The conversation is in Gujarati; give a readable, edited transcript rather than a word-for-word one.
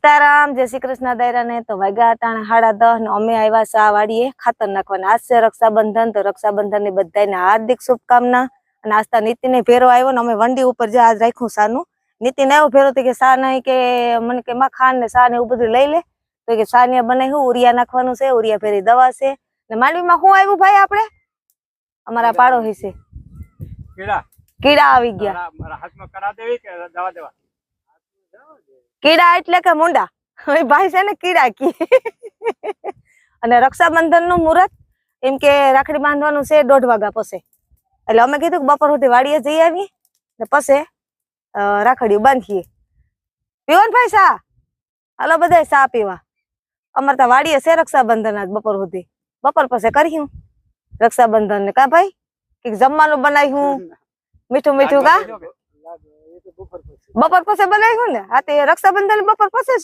સીતારામ, જય શ્રી કૃષ્ણ દાયરા ને તો વાગ્યા હતા 10:30 ને અમે આવ્યા સા વાડીએ ખાતર નાખવાના. આજ છે રક્ષાબંધન, તો રક્ષાબંધન ની બધાને હાર્દિક શુભકામના. અને આસ્તા નીતિને ભેરો આવ્યો ને અમે વંડી ઉપર જે આજ રાખ્યું સાનું. નીતિને આવ્યો ભેરો કે સા નહીં કે મને કે માં ખાંડ ને સા ને એવું બધું લઈ લે. તો કે સા ને બનાવ્યું, ઉરિયા નાખવાનું છે, ઉરિયા ફેરી દવા છે. ને માંડવીમાં શું આવ્યું ભાઈ આપણે? અમારા પાડો છે કીડા આવી ગયા. કીડા એટલે કે મુંડા ભાઈ છે ને કીડા કી. અને રક્ષાબંધન નું મુહૂર્ત એમ કે રાખડી બાંધવાનું છે 1:30 વાગ્યા પછી. એટલે અમે કીધું કે બપોર સુધી વાડીએ જઈ આવી ને પછી રાખડીઓ બાંધીએ. પીવો ને ભાઈ સા? હાલો બધા સા પીવા. અમારે તો વાડીએ છે રક્ષાબંધન આજ બપોર સુધી. બપોર પછી કર્યું રક્ષાબંધન ને. કા ભાઈ કે જમવાનું બનાવ્યું મીઠું મીઠું? કા બપોર પછી બનાવ્યું ને? હા તે રક્ષાબંધન બપોર પછી